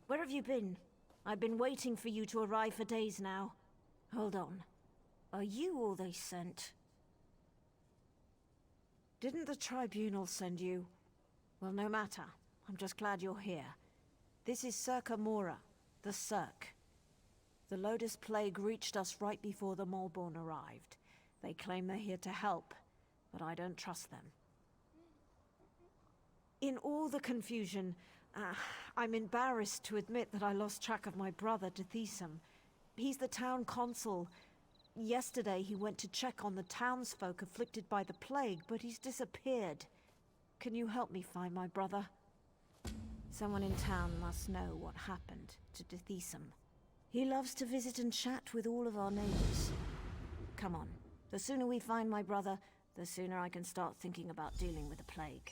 Where have you been? I've been waiting for you to arrive for days now. Hold on. Are you all they sent? Didn't the Tribunal send you? Well, no matter. I'm just glad you're here. This is Circa Mora, the Cirque. The Lotus Plague reached us right before the Malborn arrived. They claim they're here to help, but I don't trust them. In all the confusion, I'm embarrassed to admit that I lost track of my brother, Deshaan. He's the town consul. Yesterday he went to check on the townsfolk afflicted by the plague, but he's disappeared. Can you help me find my brother? Someone in town must know what happened to Deshaan. He loves to visit and chat with all of our neighbors. Come on. The sooner we find my brother, the sooner I can start thinking about dealing with the plague.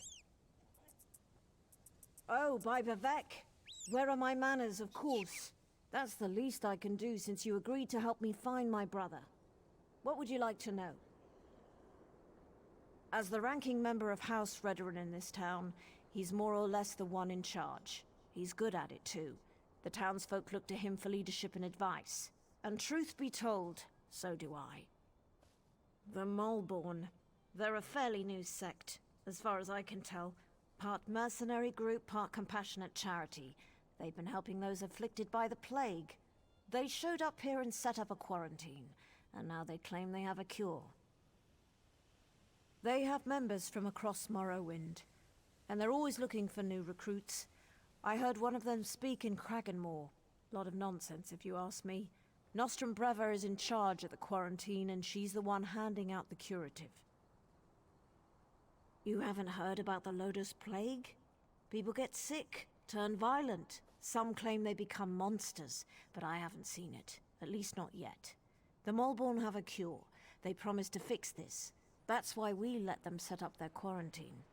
Oh, by Vivek! Where are my manners, of course? That's the least I can do since you agreed to help me find my brother. What would you like to know? As the ranking member of House Redoran in this town, he's more or less the one in charge. He's good at it too. The townsfolk look to him for leadership and advice. And truth be told, so do I. The Malborn. They're a fairly new sect, as far as I can tell. Part mercenary group, part compassionate charity. They've been helping those afflicted by the plague. They showed up here and set up a quarantine, and now they claim they have a cure. They have members from across Morrowind, and they're always looking for new recruits. I heard one of them speak in Kraganmore. Lot of nonsense, if you ask me. Nostrum Breva is in charge at the quarantine, and she's the one handing out the curative. You haven't heard about the Lotus Plague? People get sick, turn violent. Some claim they become monsters, but I haven't seen it. At least not yet. The Malborn have a cure. They promised to fix this. That's why we let them set up their quarantine.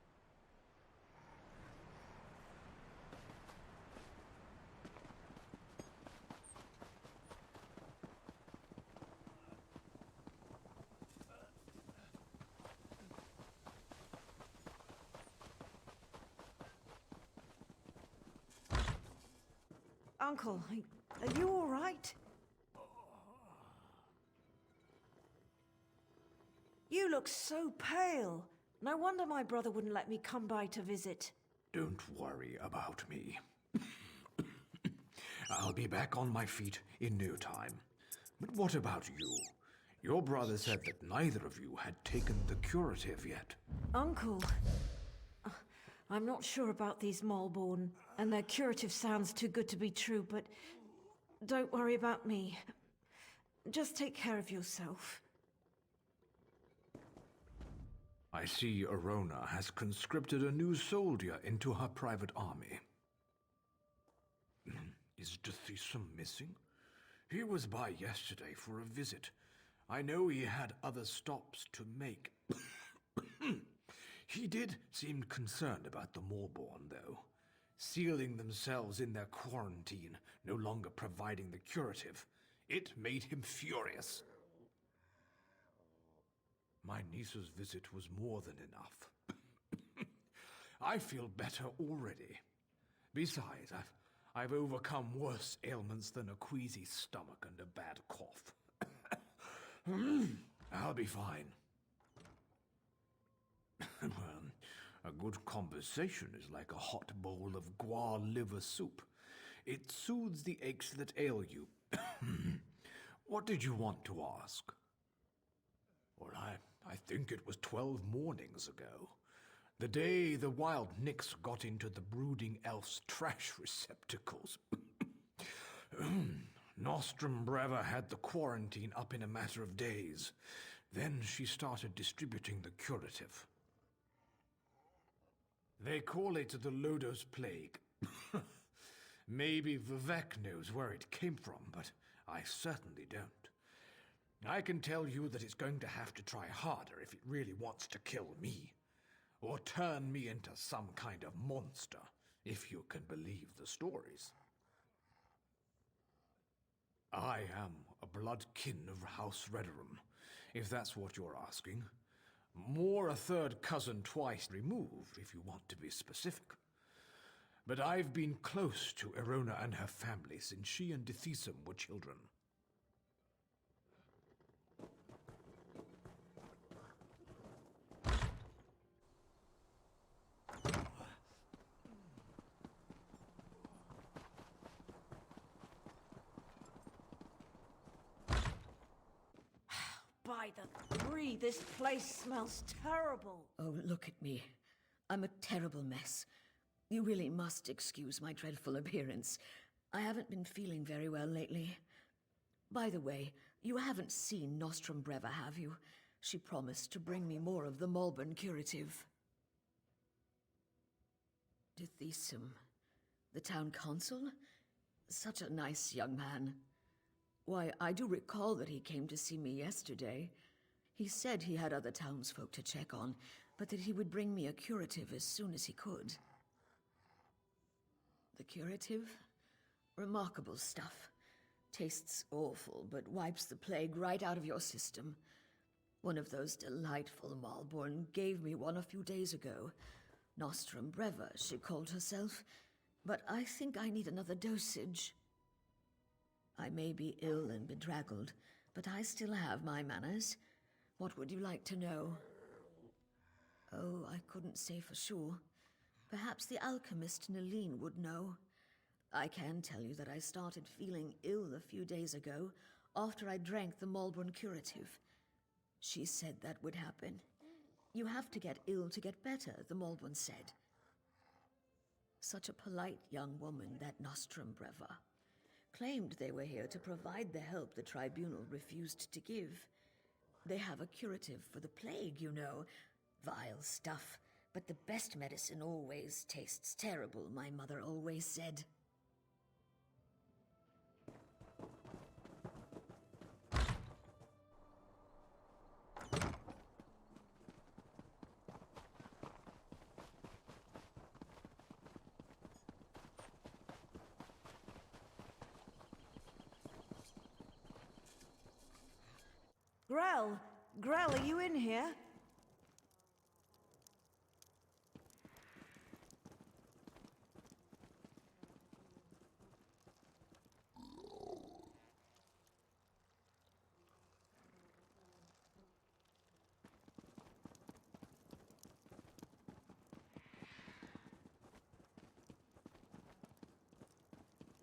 Uncle, are you all right? You look so pale. No wonder my brother wouldn't let me come by to visit. Don't worry about me. I'll be back on my feet in no time. But what about you? Your brother said that neither of you had taken the curative yet. Uncle, I'm not sure about these Malborn, and their curative sounds too good to be true, but don't worry about me. Just take care of yourself. I see Arona has conscripted a new soldier into her private army. Is Deshaan missing? He was by yesterday for a visit. I know he had other stops to make. He did seem concerned about the Malborn, though. Sealing themselves in their quarantine, no longer providing the curative. It made him furious. My niece's visit was more than enough. I feel better already. Besides, I've overcome worse ailments than a queasy stomach and a bad cough. I'll be fine. Well, a good conversation is like a hot bowl of guar liver soup. It soothes the aches that ail you. What did you want to ask? Well, I think it was 12 mornings ago. The day the wild nix got into the brooding elf's trash receptacles. Nostrum Breva had the quarantine up in a matter of days. Then she started distributing the curative. They call it the Lotus Plague. Maybe Vivek knows where it came from, but I certainly don't. I can tell you that it's going to have to try harder if it really wants to kill me. Or turn me into some kind of monster, if you can believe the stories. I am a blood kin of House Redoran, if that's what you're asking. More a third cousin twice removed, if you want to be specific. but I've been close to Erona and her family since she and Deshaan were children. By the three, this place smells terrible. Oh, look at me. I'm a terrible mess. You really must excuse my dreadful appearance. I haven't been feeling very well lately. By the way, you haven't seen Nostrum Breva, have you? She promised to bring me more of the Malborn curative. Deshaan, the town consul? Such a nice young man. Why, I do recall that he came to see me yesterday. He said he had other townsfolk to check on, but that he would bring me a curative as soon as he could. The curative? Remarkable stuff. Tastes awful, but wipes the plague right out of your system. One of those delightful Malborn gave me one a few days ago. Nostrum Breva, she called herself. But I think I need another dosage. I may be ill and bedraggled, but I still have my manners. What would you like to know? Oh, I couldn't say for sure. Perhaps the alchemist Nalene would know. I can tell you that I started feeling ill a few days ago after I drank the Malborn curative. She said that would happen. You have to get ill to get better, the Malborn said. Such a polite young woman, that Nostrum Breva. Claimed they were here to provide the help the tribunal refused to give. They have a curative for the plague, you know. Vile stuff, but the best medicine always tastes terrible, my mother always said. Grell, are you in here?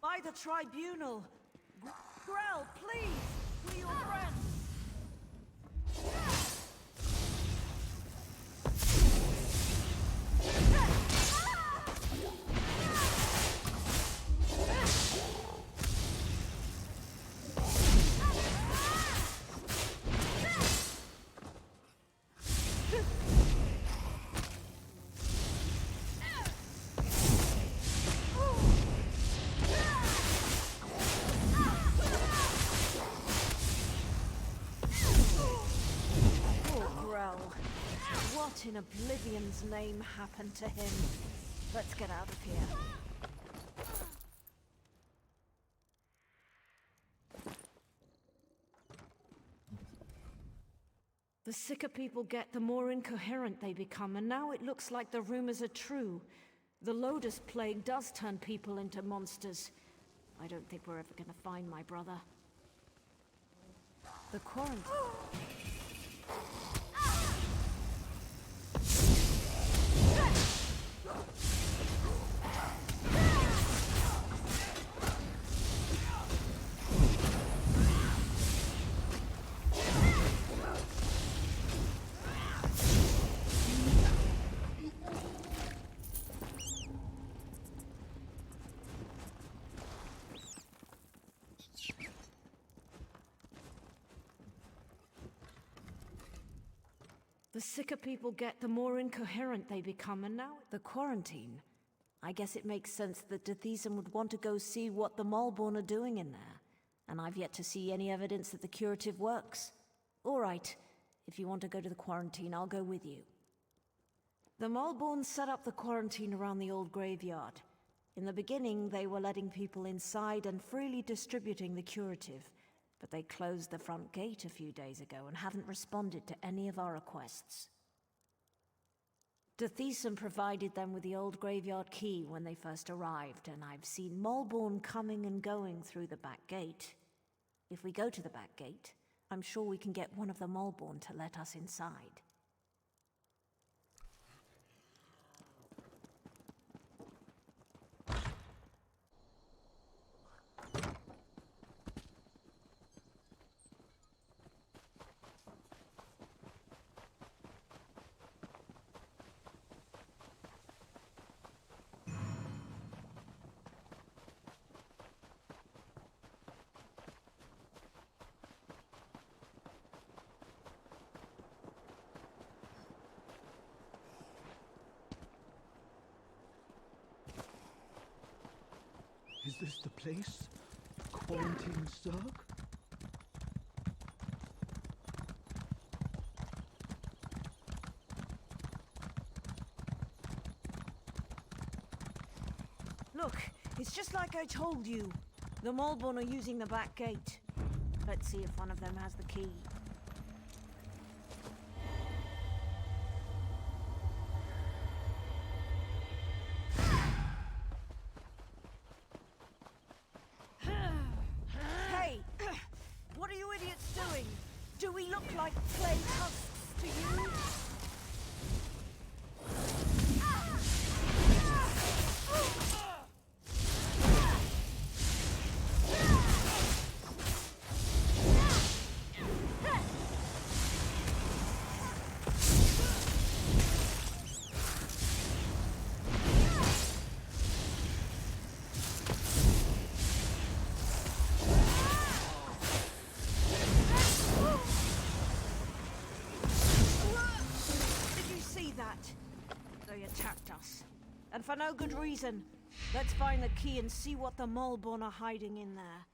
By the tribunal! Grell, please! We're your friends! What in Oblivion's name happened to him? Let's get out of here. The sicker people get, the more incoherent they become, and now it looks like the rumors are true. The Lotus Plague does turn people into monsters. I don't think we're ever gonna find my brother. The quarantine... The sicker people get, the more incoherent they become, and now the quarantine. I guess it makes sense that Deshaan would want to go see what the Malborn are doing in there. And I've yet to see any evidence that the curative works. All right, if you want to go to the quarantine, I'll go with you. The Malborn set up the quarantine around the old graveyard. In the beginning, they were letting people inside and freely distributing the curative. But they closed the front gate a few days ago and haven't responded to any of our requests. Deshaan provided them with the old graveyard key when they first arrived, and I've seen Malborn coming and going through the back gate. If we go to the back gate, I'm sure we can get one of the Malborn to let us inside. Is this the place? Quarantine Cirque? Look, it's just like I told you. The Malborn are using the back gate. Let's see if one of them has the key. Hey! What are you idiots doing? Do we look like plague husks to you? They attacked us. And for no good reason. Let's find the key and see what the Malborn are hiding in there.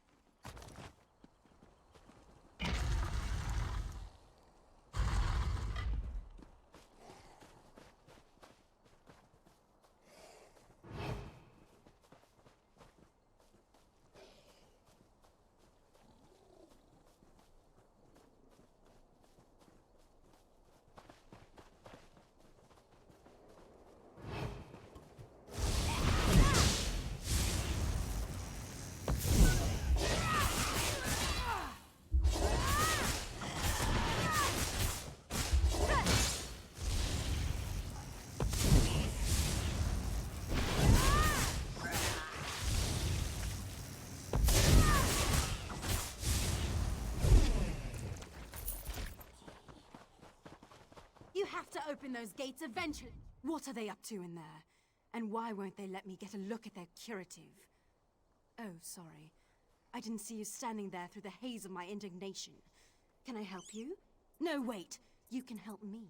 You have to open those gates eventually. What are they up to in there? And why won't they let me get a look at their curative? Oh, sorry. I didn't see you standing there through the haze of my indignation. Can I help you? No, wait. You can help me.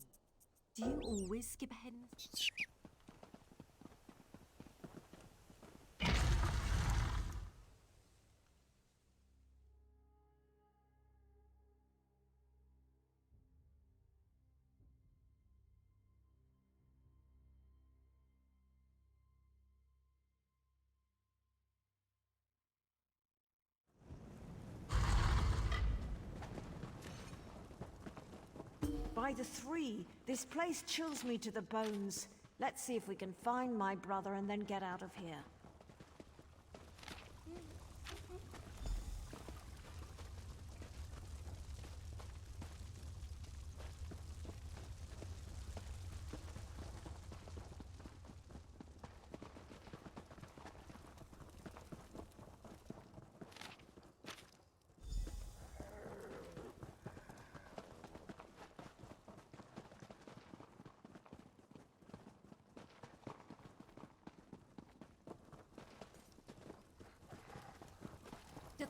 Do you always skip ahead in this? By the three, this place chills me to the bones. Let's see if we can find my brother and then get out of here.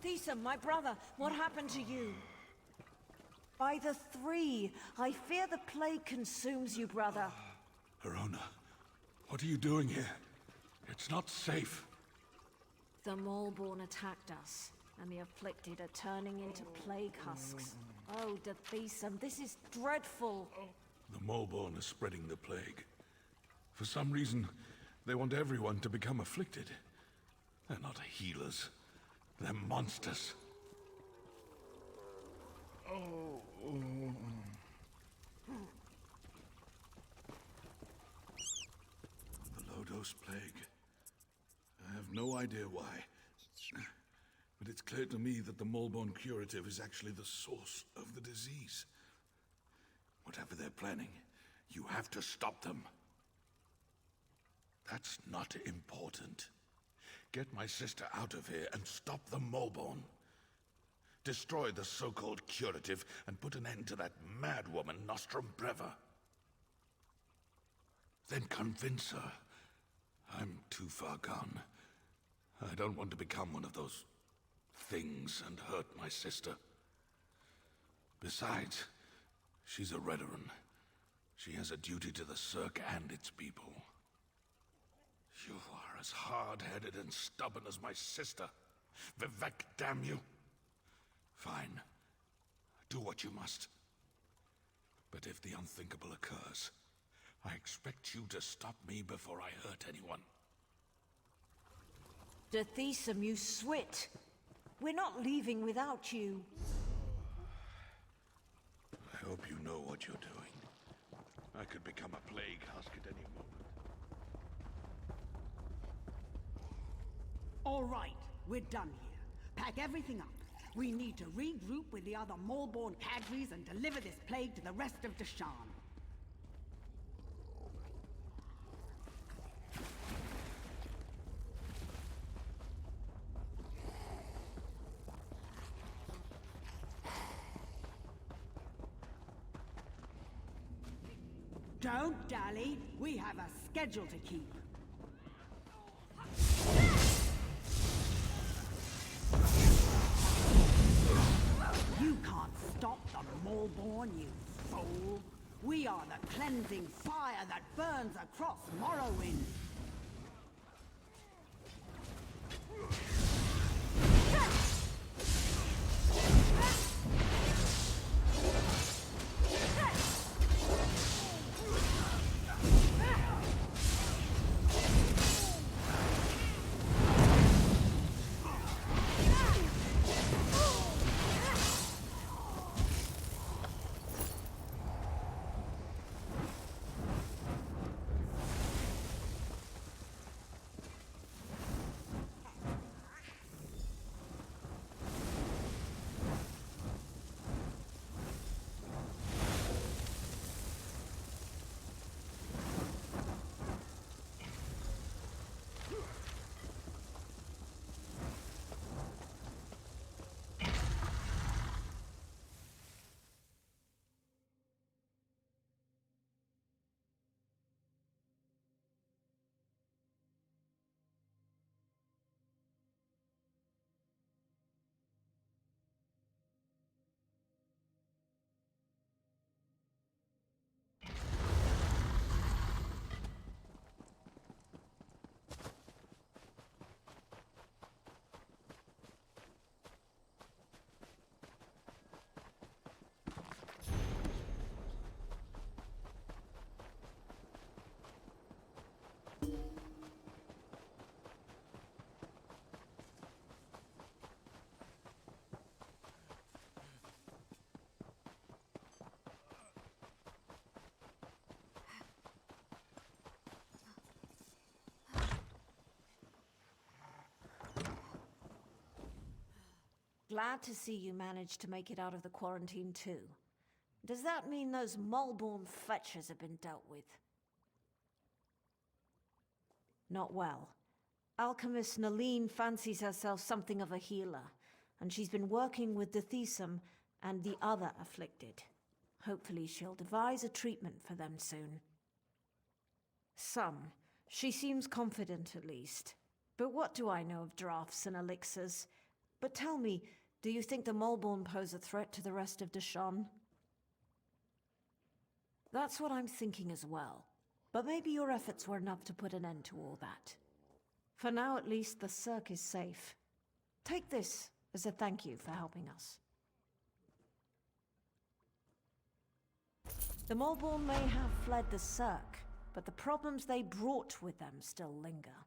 Deshaan, my brother, what happened to you? By the three, I fear the plague consumes you, brother. Arona, what are you doing here? It's not safe. The Malborn attacked us, and the afflicted are turning into plague husks. Oh, Deshaan, this is dreadful. The Molborn are spreading the plague. For some reason, they want everyone to become afflicted. They're not healers. They're monsters. gross plague. I have no idea why. But it's clear to me that the Molborn curative is actually the source of the disease. Whatever they're planning, you have to stop them. That's not important. Get my sister out of here and stop the Molborn. Destroy the so-called curative and put an end to that mad woman, Nostrum Breva. Then convince her. I'm too far gone. I don't want to become one of those things and hurt my sister. Besides, she's a Redoran. She has a duty to the Cirque and its people. You are as hard-headed and stubborn as my sister. Vivek, damn you. Fine. Do what you must. But if the unthinkable occurs, I expect you to stop me before I hurt anyone. Deshaan, you swit. We're not leaving without you. I hope you know what you're doing. I could become a plague husk at any moment. All right, we're done here. Pack everything up. We need to regroup with the other Molborn cadres and deliver this plague to the rest of Deshaan. Don't dally. We have a schedule to keep. You can't stop the Molborn, you fool. We are the cleansing fire that burns across Morrowind. Glad to see you managed to make it out of the quarantine too. Does that mean those Molborn fetchers have been dealt with? Not well. Alchemist Naline fancies herself something of a healer, and she's been working with Deshaan and the other afflicted. Hopefully she'll devise a treatment for them soon. Some. She seems confident at least. But what do I know of drafts and elixirs? But tell me, do you think the Molborn pose a threat to the rest of Deshaan? That's what I'm thinking as well. But maybe your efforts were enough to put an end to all that. For now, at least, the Cirque is safe. Take this as a thank you for helping us. The Molborn may have fled the Cirque, but the problems they brought with them still linger.